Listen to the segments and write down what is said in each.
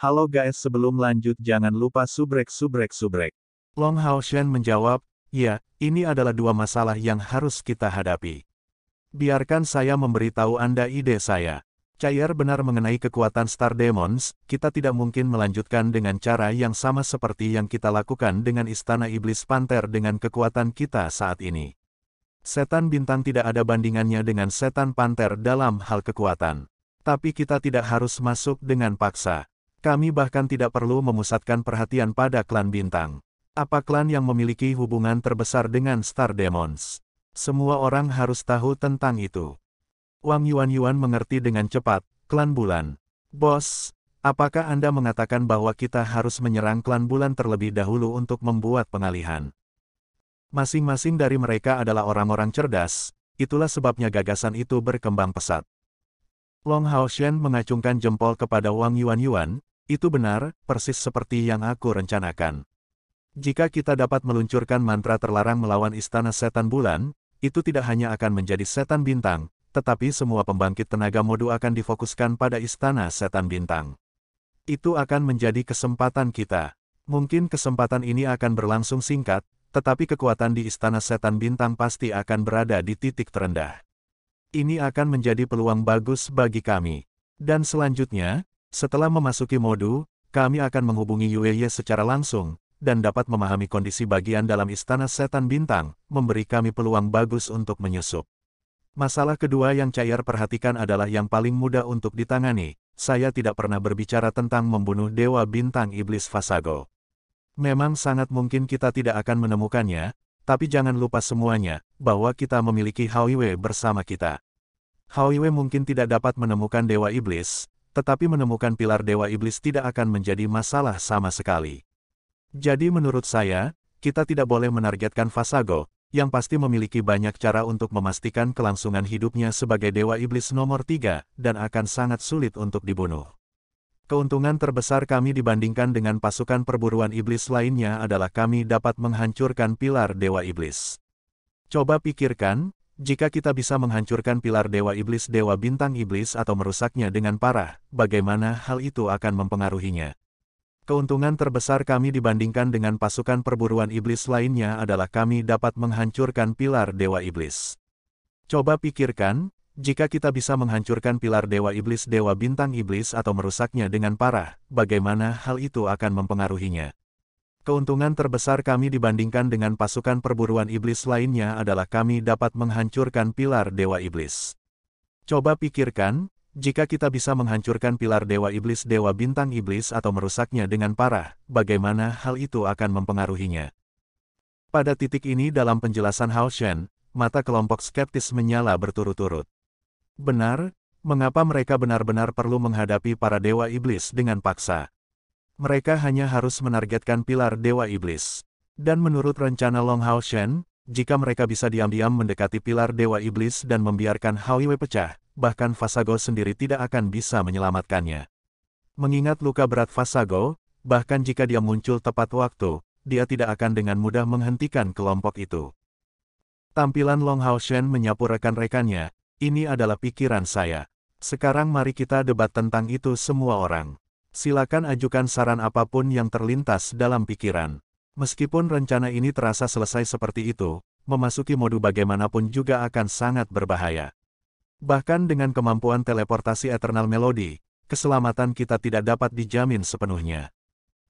Halo guys, sebelum lanjut jangan lupa subrek. Long Hao Shen menjawab, ya, ini adalah dua masalah yang harus kita hadapi. Biarkan saya memberitahu Anda ide saya. Cair benar mengenai kekuatan Star Demons, kita tidak mungkin melanjutkan dengan cara yang sama seperti yang kita lakukan dengan Istana Iblis Panter dengan kekuatan kita saat ini. Setan bintang tidak ada bandingannya dengan setan panter dalam hal kekuatan. Tapi kita tidak harus masuk dengan paksa. Kami bahkan tidak perlu memusatkan perhatian pada klan bintang. Apa klan yang memiliki hubungan terbesar dengan Star Demons? Semua orang harus tahu tentang itu. Wang Yuan mengerti dengan cepat, klan bulan. Bos, apakah Anda mengatakan bahwa kita harus menyerang klan bulan terlebih dahulu untuk membuat pengalihan? Masing-masing dari mereka adalah orang-orang cerdas, itulah sebabnya gagasan itu berkembang pesat. Long Hao Shen mengacungkan jempol kepada Wang Yuan, itu benar, persis seperti yang aku rencanakan. Jika kita dapat meluncurkan mantra terlarang melawan Istana Setan Bulan, itu tidak hanya akan menjadi setan bintang, tetapi semua pembangkit tenaga modu akan difokuskan pada Istana Setan Bintang. Itu akan menjadi kesempatan kita. Mungkin kesempatan ini akan berlangsung singkat, tetapi kekuatan di Istana Setan Bintang pasti akan berada di titik terendah. Ini akan menjadi peluang bagus bagi kami. Dan selanjutnya, setelah memasuki modu, kami akan menghubungi Yue secara langsung, dan dapat memahami kondisi bagian dalam Istana Setan Bintang, memberi kami peluang bagus untuk menyusup. Masalah kedua yang Cair perhatikan adalah yang paling mudah untuk ditangani. Saya tidak pernah berbicara tentang membunuh Dewa Bintang Iblis Fasago. Memang sangat mungkin kita tidak akan menemukannya, tapi jangan lupa semuanya, bahwa kita memiliki Hao Yue bersama kita. Hao Yue mungkin tidak dapat menemukan Dewa Iblis, tetapi menemukan pilar Dewa Iblis tidak akan menjadi masalah sama sekali. Jadi menurut saya, kita tidak boleh menargetkan Fasago, yang pasti memiliki banyak cara untuk memastikan kelangsungan hidupnya sebagai Dewa Iblis nomor 3, dan akan sangat sulit untuk dibunuh. Keuntungan terbesar kami dibandingkan dengan pasukan perburuan iblis lainnya adalah kami dapat menghancurkan pilar Dewa Iblis. Coba pikirkan, jika kita bisa menghancurkan pilar Dewa Iblis Dewa Bintang Iblis atau merusaknya dengan parah, bagaimana hal itu akan mempengaruhinya? Keuntungan terbesar kami dibandingkan dengan pasukan perburuan iblis lainnya adalah kami dapat menghancurkan pilar Dewa Iblis. Coba pikirkan, jika kita bisa menghancurkan pilar Dewa Iblis Dewa Bintang Iblis atau merusaknya dengan parah, bagaimana hal itu akan mempengaruhinya? Keuntungan terbesar kami dibandingkan dengan pasukan perburuan iblis lainnya adalah kami dapat menghancurkan pilar Dewa Iblis. Coba pikirkan, jika kita bisa menghancurkan pilar Dewa Iblis Dewa Bintang Iblis atau merusaknya dengan parah, bagaimana hal itu akan mempengaruhinya? Pada titik ini dalam penjelasan Hao Shen, mata kelompok skeptis menyala berturut-turut. Benar, mengapa mereka benar-benar perlu menghadapi para Dewa Iblis dengan paksa? Mereka hanya harus menargetkan pilar Dewa Iblis. Dan menurut rencana Long Hao Shen, jika mereka bisa diam-diam mendekati pilar Dewa Iblis dan membiarkan Hao Yue pecah, bahkan Fasago sendiri tidak akan bisa menyelamatkannya. Mengingat luka berat Fasago, bahkan jika dia muncul tepat waktu, dia tidak akan dengan mudah menghentikan kelompok itu. Tampilan Long Hao Shen menyapu rekan-rekannya, ini adalah pikiran saya. Sekarang mari kita debat tentang itu semua orang. Silakan ajukan saran apapun yang terlintas dalam pikiran. Meskipun rencana ini terasa selesai seperti itu, memasuki modu bagaimanapun juga akan sangat berbahaya. Bahkan dengan kemampuan teleportasi Eternal Melody, keselamatan kita tidak dapat dijamin sepenuhnya.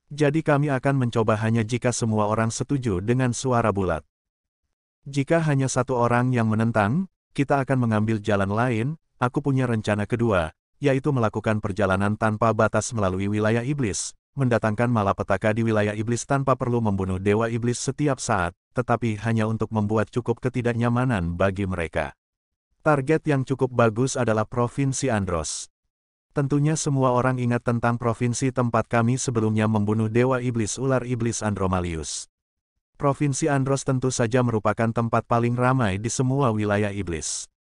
Jadi kami akan mencoba hanya jika semua orang setuju dengan suara bulat. Jika hanya satu orang yang menentang, kita akan mengambil jalan lain. Aku punya rencana kedua, yaitu melakukan perjalanan tanpa batas melalui wilayah iblis, mendatangkan malapetaka di wilayah iblis tanpa perlu membunuh Dewa Iblis setiap saat, tetapi hanya untuk membuat cukup ketidaknyamanan bagi mereka. Target yang cukup bagus adalah Provinsi Andros. Tentunya semua orang ingat tentang provinsi tempat kami sebelumnya membunuh Dewa Iblis Ular Iblis Andromalius. Provinsi Andros tentu saja merupakan tempat paling ramai di semua wilayah iblis.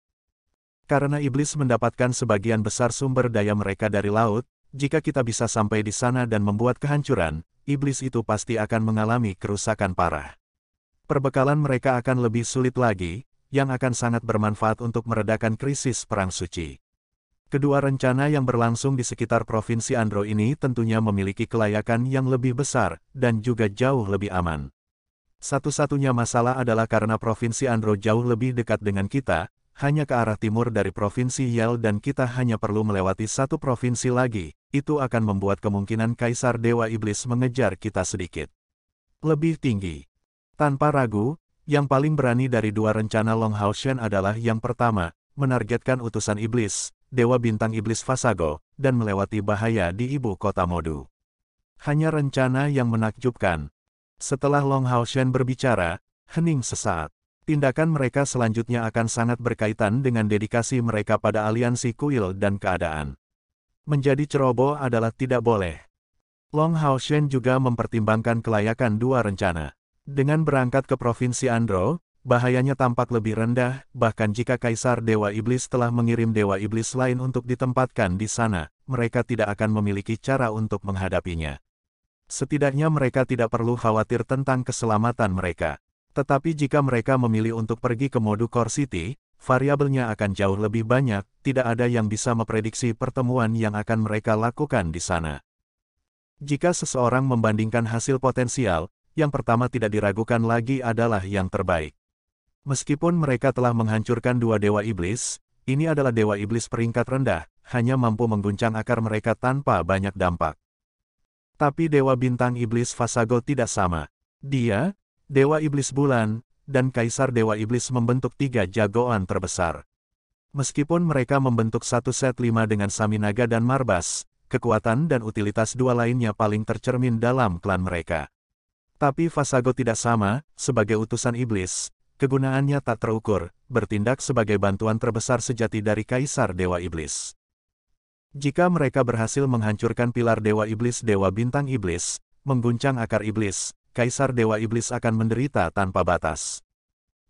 Karena iblis mendapatkan sebagian besar sumber daya mereka dari laut, jika kita bisa sampai di sana dan membuat kehancuran, iblis itu pasti akan mengalami kerusakan parah. Perbekalan mereka akan lebih sulit lagi, yang akan sangat bermanfaat untuk meredakan krisis Perang Suci. Kedua rencana yang berlangsung di sekitar Provinsi Andhra ini tentunya memiliki kelayakan yang lebih besar, dan juga jauh lebih aman. Satu-satunya masalah adalah karena Provinsi Andhra jauh lebih dekat dengan kita, hanya ke arah timur dari Provinsi Yel dan kita hanya perlu melewati satu provinsi lagi, itu akan membuat kemungkinan Kaisar Dewa Iblis mengejar kita sedikit lebih tinggi. Tanpa ragu, yang paling berani dari dua rencana Long Hao Shen adalah yang pertama, menargetkan utusan iblis, Dewa Bintang Iblis Vasago, dan melewati bahaya di ibu kota Modu. Hanya rencana yang menakjubkan. Setelah Long Hao Shen berbicara, hening sesaat. Tindakan mereka selanjutnya akan sangat berkaitan dengan dedikasi mereka pada aliansi kuil dan keadaan. Menjadi ceroboh adalah tidak boleh. Long Hao Shen juga mempertimbangkan kelayakan dua rencana. Dengan berangkat ke Provinsi Andhra, bahayanya tampak lebih rendah, bahkan jika Kaisar Dewa Iblis telah mengirim Dewa Iblis lain untuk ditempatkan di sana, mereka tidak akan memiliki cara untuk menghadapinya. Setidaknya mereka tidak perlu khawatir tentang keselamatan mereka. Tetapi jika mereka memilih untuk pergi ke Modu Core City, variabelnya akan jauh lebih banyak, tidak ada yang bisa memprediksi pertemuan yang akan mereka lakukan di sana. Jika seseorang membandingkan hasil potensial, yang pertama tidak diragukan lagi adalah yang terbaik. Meskipun mereka telah menghancurkan dua Dewa Iblis, ini adalah Dewa Iblis peringkat rendah, hanya mampu mengguncang akar mereka tanpa banyak dampak. Tapi Dewa Bintang Iblis Vasago tidak sama. Dia, Dewa Iblis Bulan, dan Kaisar Dewa Iblis membentuk tiga jagoan terbesar. Meskipun mereka membentuk satu set 5 dengan Saminaga dan Marbas, kekuatan dan utilitas dua lainnya paling tercermin dalam klan mereka. Tapi Vasago tidak sama, sebagai utusan iblis. Kegunaannya tak terukur, bertindak sebagai bantuan terbesar sejati dari Kaisar Dewa Iblis. Jika mereka berhasil menghancurkan pilar Dewa Iblis Dewa Bintang Iblis, mengguncang akar iblis, Kaisar Dewa Iblis akan menderita tanpa batas.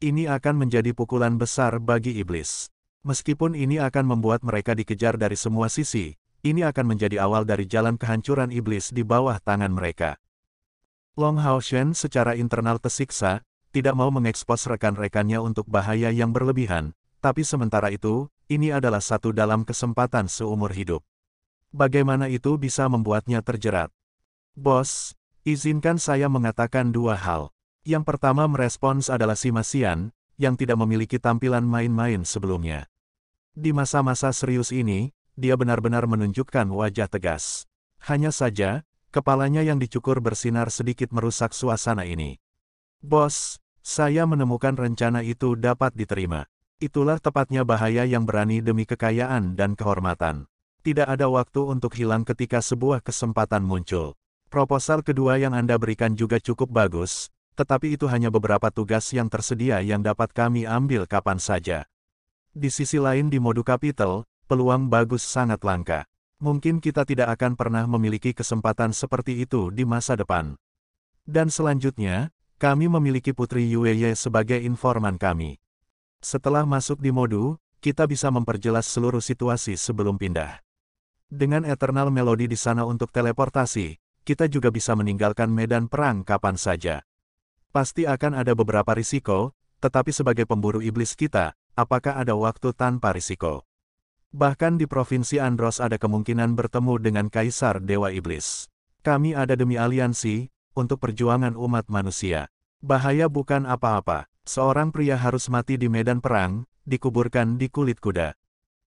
Ini akan menjadi pukulan besar bagi iblis. Meskipun ini akan membuat mereka dikejar dari semua sisi, ini akan menjadi awal dari jalan kehancuran iblis di bawah tangan mereka. Long Hao Shen secara internal tersiksa, tidak mau mengekspos rekan-rekannya untuk bahaya yang berlebihan, tapi sementara itu, ini adalah satu dalam kesempatan seumur hidup. Bagaimana itu bisa membuatnya terjerat? Bos, izinkan saya mengatakan dua hal. Yang pertama merespons adalah si Masian, yang tidak memiliki tampilan main-main sebelumnya. Di masa-masa serius ini, dia benar-benar menunjukkan wajah tegas. Hanya saja, kepalanya yang dicukur bersinar sedikit merusak suasana ini. Bos, saya menemukan rencana itu dapat diterima. Itulah tepatnya bahaya yang berani demi kekayaan dan kehormatan. Tidak ada waktu untuk hilang ketika sebuah kesempatan muncul. Proposal kedua yang Anda berikan juga cukup bagus, tetapi itu hanya beberapa tugas yang tersedia yang dapat kami ambil kapan saja. Di sisi lain di Modu Capital, peluang bagus sangat langka. Mungkin kita tidak akan pernah memiliki kesempatan seperti itu di masa depan. Dan selanjutnya, kami memiliki Putri Yueye sebagai informan kami. Setelah masuk di Modu, kita bisa memperjelas seluruh situasi sebelum pindah. Dengan Eternal Melody di sana untuk teleportasi, kita juga bisa meninggalkan medan perang kapan saja. Pasti akan ada beberapa risiko, tetapi sebagai pemburu iblis kita, apakah ada waktu tanpa risiko? Bahkan di Provinsi Andros ada kemungkinan bertemu dengan Kaisar Dewa Iblis. Kami ada demi aliansi, untuk perjuangan umat manusia. Bahaya bukan apa-apa. Seorang pria harus mati di medan perang, dikuburkan di kulit kuda.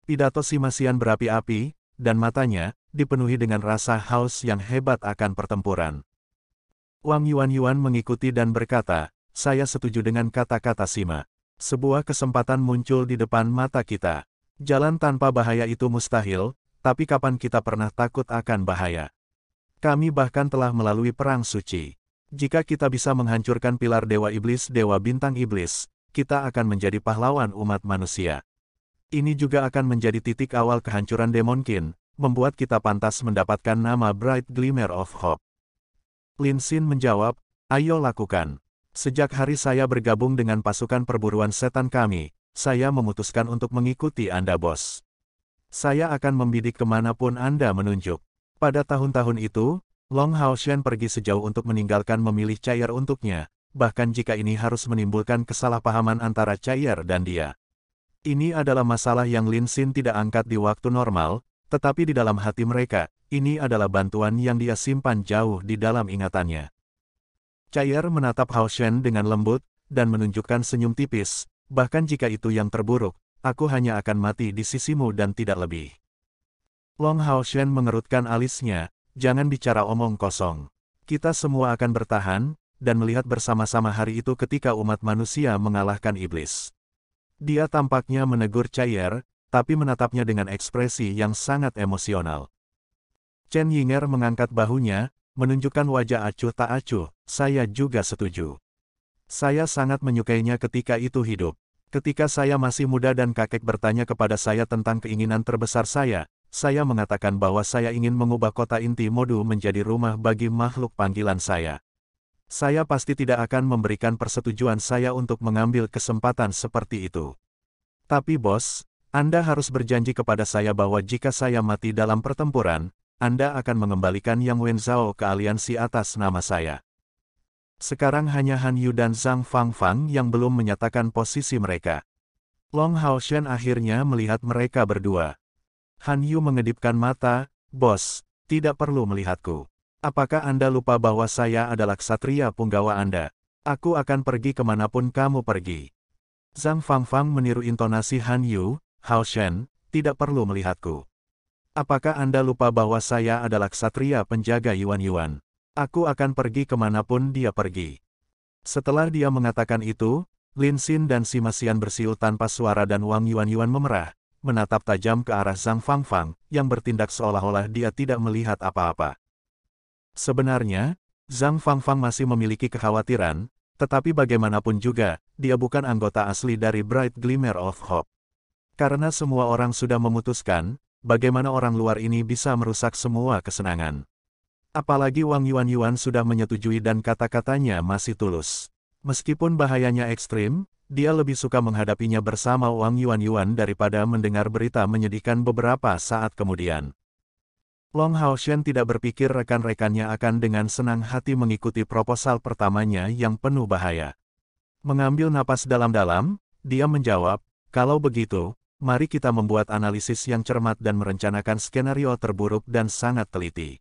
Pidato si Masian berapi-api, dan matanya, dipenuhi dengan rasa haus yang hebat akan pertempuran. Wang Yuan mengikuti dan berkata, saya setuju dengan kata-kata Sima. Sebuah kesempatan muncul di depan mata kita. Jalan tanpa bahaya itu mustahil, tapi kapan kita pernah takut akan bahaya? Kami bahkan telah melalui perang suci. Jika kita bisa menghancurkan pilar Dewa Iblis Dewa Bintang Iblis, kita akan menjadi pahlawan umat manusia. Ini juga akan menjadi titik awal kehancuran Demonkin, membuat kita pantas mendapatkan nama Bright Glimmer of Hope. Lin Xin menjawab, ayo lakukan. Sejak hari saya bergabung dengan pasukan perburuan setan kami, saya memutuskan untuk mengikuti Anda bos. Saya akan membidik kemanapun Anda menunjuk. Pada tahun-tahun itu, Long Hao Shen pergi sejauh untuk meninggalkan memilih Chair untuknya, bahkan jika ini harus menimbulkan kesalahpahaman antara Chair dan dia. Ini adalah masalah yang Lin Xin tidak angkat di waktu normal, tetapi di dalam hati mereka, ini adalah bantuan yang dia simpan jauh di dalam ingatannya. Chaier menatap Hao Shen dengan lembut, dan menunjukkan senyum tipis, bahkan jika itu yang terburuk, aku hanya akan mati di sisimu dan tidak lebih. Long Hao Shen mengerutkan alisnya, jangan bicara omong kosong. Kita semua akan bertahan, dan melihat bersama-sama hari itu ketika umat manusia mengalahkan iblis. Dia tampaknya menegur Chaier, tapi menatapnya dengan ekspresi yang sangat emosional. Chen Yinger mengangkat bahunya, menunjukkan wajah acuh tak acuh, saya juga setuju. Saya sangat menyukainya ketika itu hidup. Ketika saya masih muda dan kakek bertanya kepada saya tentang keinginan terbesar saya mengatakan bahwa saya ingin mengubah kota inti Modu menjadi rumah bagi makhluk panggilan saya. Saya pasti tidak akan memberikan persetujuan saya untuk mengambil kesempatan seperti itu. Tapi bos, Anda harus berjanji kepada saya bahwa jika saya mati dalam pertempuran, Anda akan mengembalikan Yang Wenzhao ke aliansi atas nama saya. Sekarang hanya Han Yu dan Zhang Fangfang yang belum menyatakan posisi mereka. Long Hao Shen akhirnya melihat mereka berdua. Han Yu mengedipkan mata, bos, tidak perlu melihatku. Apakah Anda lupa bahwa saya adalah ksatria punggawa Anda? Aku akan pergi kemanapun kamu pergi. Zhang Fangfang meniru intonasi Han Yu, Hao Shen, tidak perlu melihatku. Apakah Anda lupa bahwa saya adalah ksatria penjaga Yuan-Yuan? Aku akan pergi kemanapun dia pergi. Setelah dia mengatakan itu, Lin Xin dan Sima Xian bersiul tanpa suara dan Wang Yuan-Yuan memerah, menatap tajam ke arah Zhang Fangfang, yang bertindak seolah-olah dia tidak melihat apa-apa. Sebenarnya, Zhang Fangfang masih memiliki kekhawatiran, tetapi bagaimanapun juga, dia bukan anggota asli dari Bright Glimmer of Hope. Karena semua orang sudah memutuskan, bagaimana orang luar ini bisa merusak semua kesenangan. Apalagi Wang Yuan-Yuan sudah menyetujui dan kata-katanya masih tulus. Meskipun bahayanya ekstrim, dia lebih suka menghadapinya bersama Wang Yuan-Yuan daripada mendengar berita menyedihkan beberapa saat kemudian. Long Hao Shen tidak berpikir rekan-rekannya akan dengan senang hati mengikuti proposal pertamanya yang penuh bahaya. Mengambil napas dalam-dalam, dia menjawab, kalau begitu, mari kita membuat analisis yang cermat dan merencanakan skenario terburuk dan sangat teliti.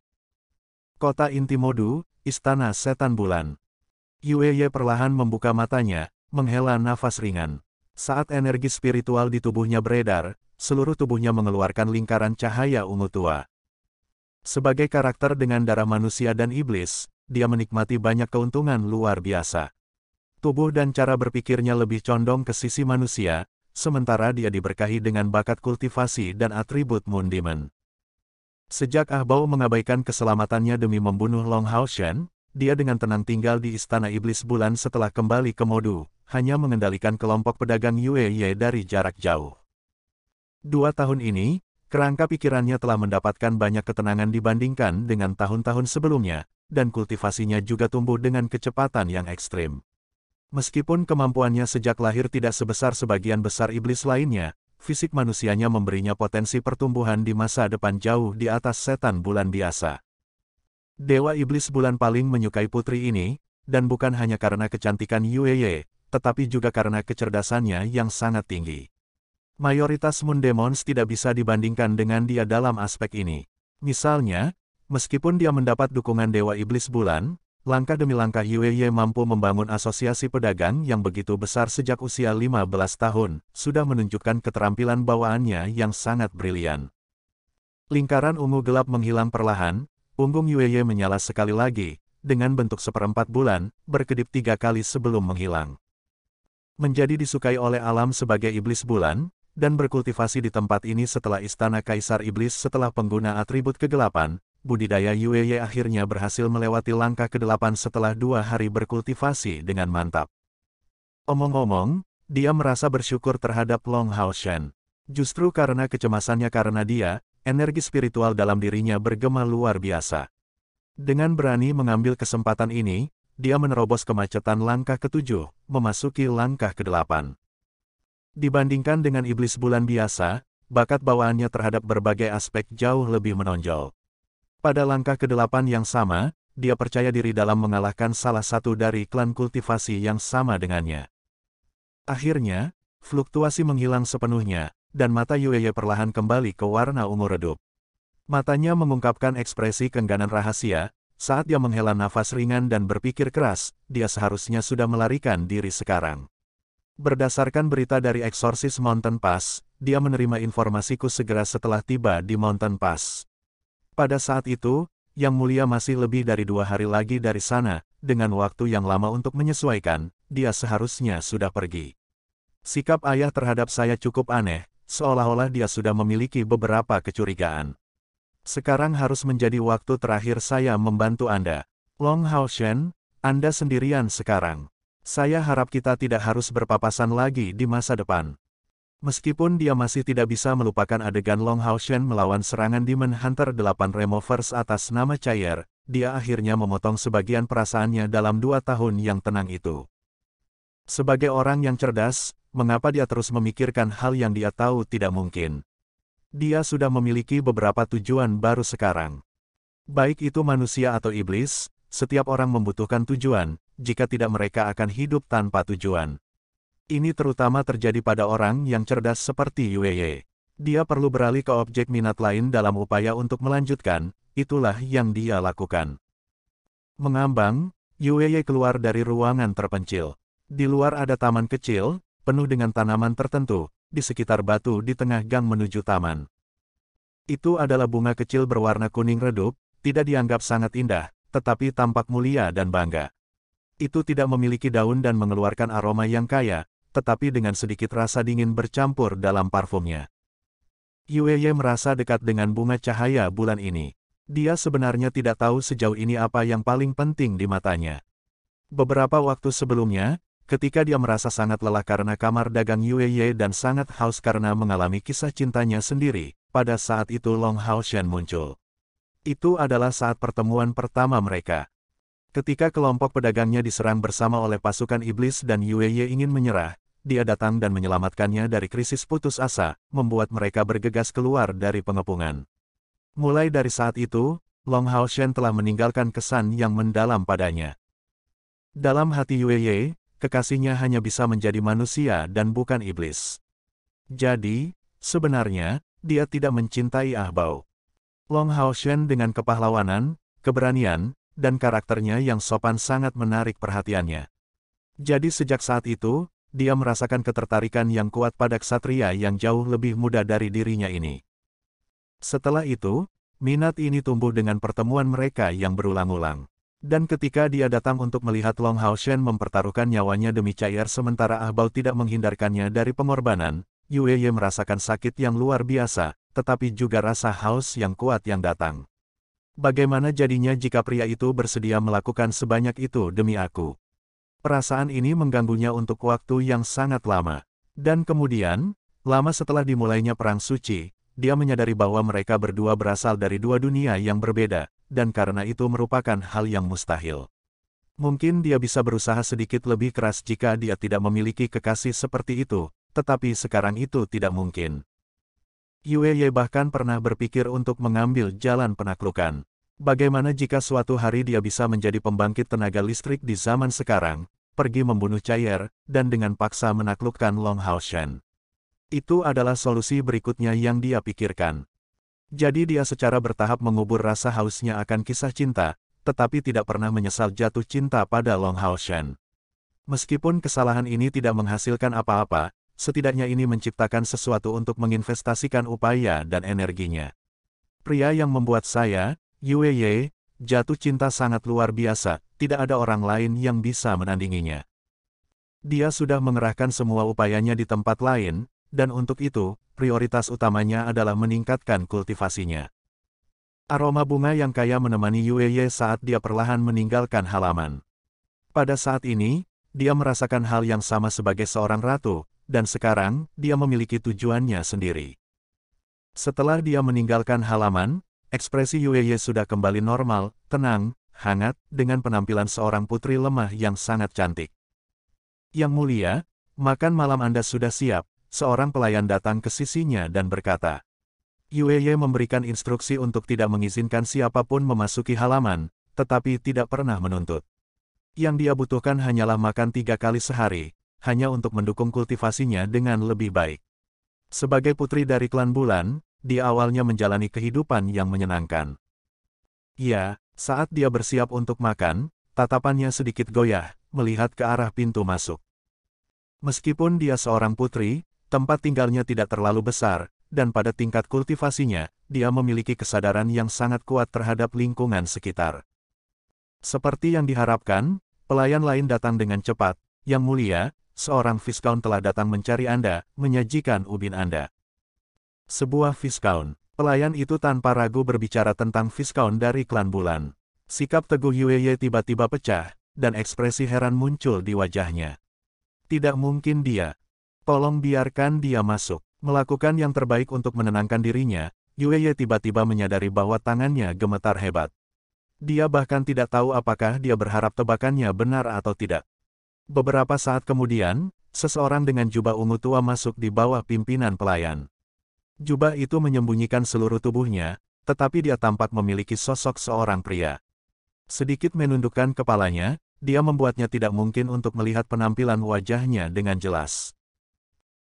Kota inti Modu, Istana Setan Bulan. Yue Ye perlahan membuka matanya, menghela nafas ringan. Saat energi spiritual di tubuhnya beredar, seluruh tubuhnya mengeluarkan lingkaran cahaya ungu tua. Sebagai karakter dengan darah manusia dan iblis, dia menikmati banyak keuntungan luar biasa. Tubuh dan cara berpikirnya lebih condong ke sisi manusia, sementara dia diberkahi dengan bakat kultivasi dan atribut Moon Demon. Sejak Ah Bao mengabaikan keselamatannya demi membunuh Long Hao Shen, dia dengan tenang tinggal di Istana Iblis Bulan setelah kembali ke Modu, hanya mengendalikan kelompok pedagang Yue Ye dari jarak jauh. 2 tahun ini, kerangka pikirannya telah mendapatkan banyak ketenangan dibandingkan dengan tahun-tahun sebelumnya, dan kultivasinya juga tumbuh dengan kecepatan yang ekstrim. Meskipun kemampuannya sejak lahir tidak sebesar sebagian besar iblis lainnya, fisik manusianya memberinya potensi pertumbuhan di masa depan jauh di atas setan bulan biasa. Dewa Iblis Bulan paling menyukai putri ini, dan bukan hanya karena kecantikan Yue Ye, tetapi juga karena kecerdasannya yang sangat tinggi. Mayoritas Moon Demons tidak bisa dibandingkan dengan dia dalam aspek ini. Misalnya, meskipun dia mendapat dukungan Dewa Iblis Bulan, langkah demi langkah Yue Ye mampu membangun asosiasi pedagang yang begitu besar sejak usia 15 tahun, sudah menunjukkan keterampilan bawaannya yang sangat brilian. Lingkaran ungu gelap menghilang perlahan, punggung Yue Ye menyala sekali lagi, dengan bentuk seperempat bulan, berkedip 3 kali sebelum menghilang. Menjadi disukai oleh alam sebagai Iblis Bulan, dan berkultivasi di tempat ini setelah Istana Kaisar Iblis setelah pengguna atribut kegelapan, budidaya Yue Ye akhirnya berhasil melewati langkah ke-8 setelah 2 hari berkultivasi dengan mantap. Omong-omong, dia merasa bersyukur terhadap Long Hao Shen. Justru karena kecemasannya karena dia, energi spiritual dalam dirinya bergema luar biasa. Dengan berani mengambil kesempatan ini, dia menerobos kemacetan langkah ke-7, memasuki langkah ke-8. Dibandingkan dengan Iblis Bulan biasa, bakat bawaannya terhadap berbagai aspek jauh lebih menonjol. Pada langkah ke-8 yang sama, dia percaya diri dalam mengalahkan salah satu dari klan kultivasi yang sama dengannya. Akhirnya, fluktuasi menghilang sepenuhnya, dan mata Yue perlahan kembali ke warna ungu redup. Matanya mengungkapkan ekspresi keengganan rahasia, saat dia menghela nafas ringan dan berpikir keras, dia seharusnya sudah melarikan diri sekarang. Berdasarkan berita dari Exorcist Mountain Pass, dia menerima informasiku segera setelah tiba di Mountain Pass. Pada saat itu, Yang Mulia masih lebih dari 2 hari lagi dari sana, dengan waktu yang lama untuk menyesuaikan, dia seharusnya sudah pergi. Sikap ayah terhadap saya cukup aneh, seolah-olah dia sudah memiliki beberapa kecurigaan. Sekarang harus menjadi waktu terakhir saya membantu Anda. Long Hao Shen, Anda sendirian sekarang. Saya harap kita tidak harus berpapasan lagi di masa depan. Meskipun dia masih tidak bisa melupakan adegan Long Hao Shen melawan serangan Demon Hunter 8 Removers atas nama Chair, dia akhirnya memotong sebagian perasaannya dalam 2 tahun yang tenang itu. Sebagai orang yang cerdas, mengapa dia terus memikirkan hal yang dia tahu tidak mungkin? Dia sudah memiliki beberapa tujuan baru sekarang. Baik itu manusia atau iblis, setiap orang membutuhkan tujuan, jika tidak mereka akan hidup tanpa tujuan. Ini terutama terjadi pada orang yang cerdas seperti Yue. Dia perlu beralih ke objek minat lain dalam upaya untuk melanjutkan, itulah yang dia lakukan. Mengambang, Yue keluar dari ruangan terpencil. Di luar ada taman kecil, penuh dengan tanaman tertentu, di sekitar batu di tengah gang menuju taman. Itu adalah bunga kecil berwarna kuning redup, tidak dianggap sangat indah, tetapi tampak mulia dan bangga. Itu tidak memiliki daun dan mengeluarkan aroma yang kaya, tetapi dengan sedikit rasa dingin bercampur dalam parfumnya. Yue merasa dekat dengan bunga cahaya bulan ini. Dia sebenarnya tidak tahu sejauh ini apa yang paling penting di matanya. Beberapa waktu sebelumnya, ketika dia merasa sangat lelah karena kamar dagang Yue dan sangat haus karena mengalami kisah cintanya sendiri, pada saat itu Long Hao Shen muncul. Itu adalah saat pertemuan pertama mereka. Ketika kelompok pedagangnya diserang bersama oleh pasukan iblis dan Yue ingin menyerah, dia datang dan menyelamatkannya dari krisis putus asa, membuat mereka bergegas keluar dari pengepungan. Mulai dari saat itu, Long Hao Shen telah meninggalkan kesan yang mendalam padanya. Dalam hati Yue, kekasihnya hanya bisa menjadi manusia dan bukan iblis. Jadi, sebenarnya, dia tidak mencintai Ahbao. Long Hao Shen dengan kepahlawanan, keberanian, dan karakternya yang sopan sangat menarik perhatiannya. Jadi sejak saat itu, dia merasakan ketertarikan yang kuat pada ksatria yang jauh lebih muda dari dirinya ini. Setelah itu, minat ini tumbuh dengan pertemuan mereka yang berulang-ulang. Dan ketika dia datang untuk melihat Long Hao Shen mempertaruhkan nyawanya demi Chair sementara Ahbao tidak menghindarkannya dari pengorbanan, Yue merasakan sakit yang luar biasa, tetapi juga rasa haus yang kuat yang datang. Bagaimana jadinya jika pria itu bersedia melakukan sebanyak itu demi aku? Perasaan ini mengganggunya untuk waktu yang sangat lama. Dan kemudian, lama setelah dimulainya Perang Suci, dia menyadari bahwa mereka berdua berasal dari 2 dunia yang berbeda, dan karena itu merupakan hal yang mustahil. Mungkin dia bisa berusaha sedikit lebih keras jika dia tidak memiliki kekasih seperti itu, tetapi sekarang itu tidak mungkin. Yue bahkan pernah berpikir untuk mengambil jalan penaklukan. Bagaimana jika suatu hari dia bisa menjadi pembangkit tenaga listrik di zaman sekarang, pergi membunuh Chair, dan dengan paksa menaklukkan Long Hao Shen. Itu adalah solusi berikutnya yang dia pikirkan. Jadi dia secara bertahap mengubur rasa hausnya akan kisah cinta, tetapi tidak pernah menyesal jatuh cinta pada Long Hao Shen. Meskipun kesalahan ini tidak menghasilkan apa-apa, setidaknya ini menciptakan sesuatu untuk menginvestasikan upaya dan energinya. Pria yang membuat saya, Yue, jatuh cinta sangat luar biasa, tidak ada orang lain yang bisa menandinginya. Dia sudah mengerahkan semua upayanya di tempat lain, dan untuk itu, prioritas utamanya adalah meningkatkan kultivasinya. Aroma bunga yang kaya menemani Yue saat dia perlahan meninggalkan halaman. Pada saat ini, dia merasakan hal yang sama sebagai seorang ratu, dan sekarang, dia memiliki tujuannya sendiri. Setelah dia meninggalkan halaman, ekspresi Yue sudah kembali normal, tenang, hangat, dengan penampilan seorang putri lemah yang sangat cantik. Yang mulia, makan malam Anda sudah siap, seorang pelayan datang ke sisinya dan berkata. Yue memberikan instruksi untuk tidak mengizinkan siapapun memasuki halaman, tetapi tidak pernah menuntut. Yang dia butuhkan hanyalah makan 3 kali sehari, hanya untuk mendukung kultivasinya dengan lebih baik. Sebagai putri dari klan bulan, dia awalnya menjalani kehidupan yang menyenangkan. Ya, saat dia bersiap untuk makan, tatapannya sedikit goyah, melihat ke arah pintu masuk. Meskipun dia seorang putri, tempat tinggalnya tidak terlalu besar, dan pada tingkat kultivasinya, dia memiliki kesadaran yang sangat kuat terhadap lingkungan sekitar. Seperti yang diharapkan, pelayan lain datang dengan cepat. Yang mulia, seorang Viscount telah datang mencari Anda, menyajikan ubin Anda. Sebuah Viscount. Pelayan itu tanpa ragu berbicara tentang Viscount dari klan bulan. Sikap teguh Yue tiba-tiba pecah, dan ekspresi heran muncul di wajahnya. Tidak mungkin dia. Tolong biarkan dia masuk. Melakukan yang terbaik untuk menenangkan dirinya, Yue tiba-tiba menyadari bahwa tangannya gemetar hebat. Dia bahkan tidak tahu apakah dia berharap tebakannya benar atau tidak. Beberapa saat kemudian, seseorang dengan jubah ungu tua masuk di bawah pimpinan pelayan. Jubah itu menyembunyikan seluruh tubuhnya, tetapi dia tampak memiliki sosok seorang pria. Sedikit menundukkan kepalanya, dia membuatnya tidak mungkin untuk melihat penampilan wajahnya dengan jelas.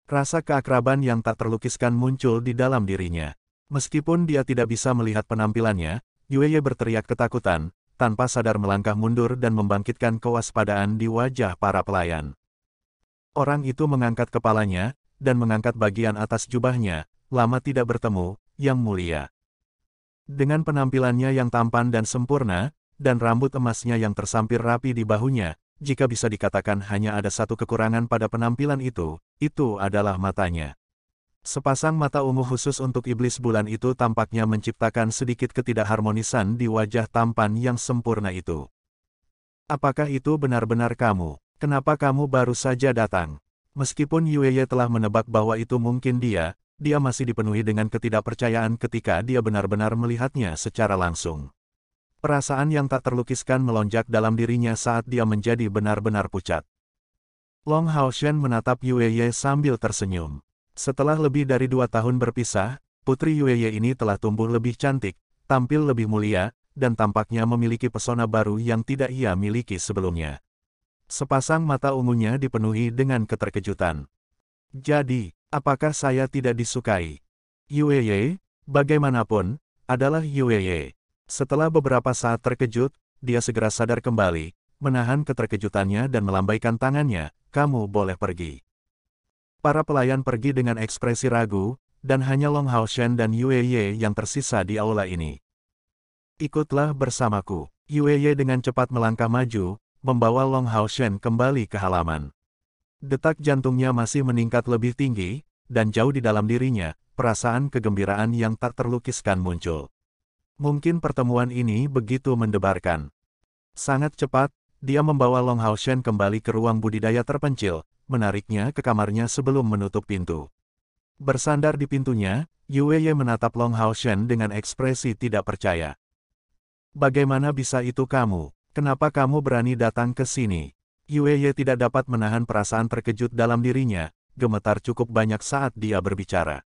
Rasa keakraban yang tak terlukiskan muncul di dalam dirinya. Meskipun dia tidak bisa melihat penampilannya, Yue berteriak ketakutan, tanpa sadar melangkah mundur dan membangkitkan kewaspadaan di wajah para pelayan. Orang itu mengangkat kepalanya, dan mengangkat bagian atas jubahnya. Lama tidak bertemu, Yang Mulia. Dengan penampilannya yang tampan dan sempurna, dan rambut emasnya yang tersampir rapi di bahunya, jika bisa dikatakan hanya ada satu kekurangan pada penampilan itu adalah matanya. Sepasang mata ungu khusus untuk iblis bulan itu tampaknya menciptakan sedikit ketidakharmonisan di wajah tampan yang sempurna itu. Apakah itu benar-benar kamu? Kenapa kamu baru saja datang? Meskipun Yue telah menebak bahwa itu mungkin dia masih dipenuhi dengan ketidakpercayaan ketika dia benar-benar melihatnya secara langsung. Perasaan yang tak terlukiskan melonjak dalam dirinya saat dia menjadi benar-benar pucat. Long Haoshen menatap Yue sambil tersenyum. Setelah lebih dari 2 tahun berpisah, putri Yue ini telah tumbuh lebih cantik, tampil lebih mulia, dan tampaknya memiliki pesona baru yang tidak ia miliki sebelumnya. Sepasang mata ungunya dipenuhi dengan keterkejutan. Jadi, apakah saya tidak disukai? Yue, bagaimanapun, adalah Yue. Setelah beberapa saat terkejut, dia segera sadar kembali, menahan keterkejutannya dan melambaikan tangannya, kamu boleh pergi. Para pelayan pergi dengan ekspresi ragu, dan hanya Long Haoshen dan Yue yang tersisa di aula ini. Ikutlah bersamaku. Yue dengan cepat melangkah maju, membawa Long Haoshen kembali ke halaman. Detak jantungnya masih meningkat lebih tinggi, dan jauh di dalam dirinya, perasaan kegembiraan yang tak terlukiskan muncul. Mungkin pertemuan ini begitu mendebarkan. Sangat cepat, dia membawa Long Haoshen kembali ke ruang budidaya terpencil, menariknya ke kamarnya sebelum menutup pintu. Bersandar di pintunya, Yue menatap Long Haoshen dengan ekspresi tidak percaya. Bagaimana bisa itu kamu? Kenapa kamu berani datang ke sini? Yue tidak dapat menahan perasaan terkejut dalam dirinya, gemetar cukup banyak saat dia berbicara.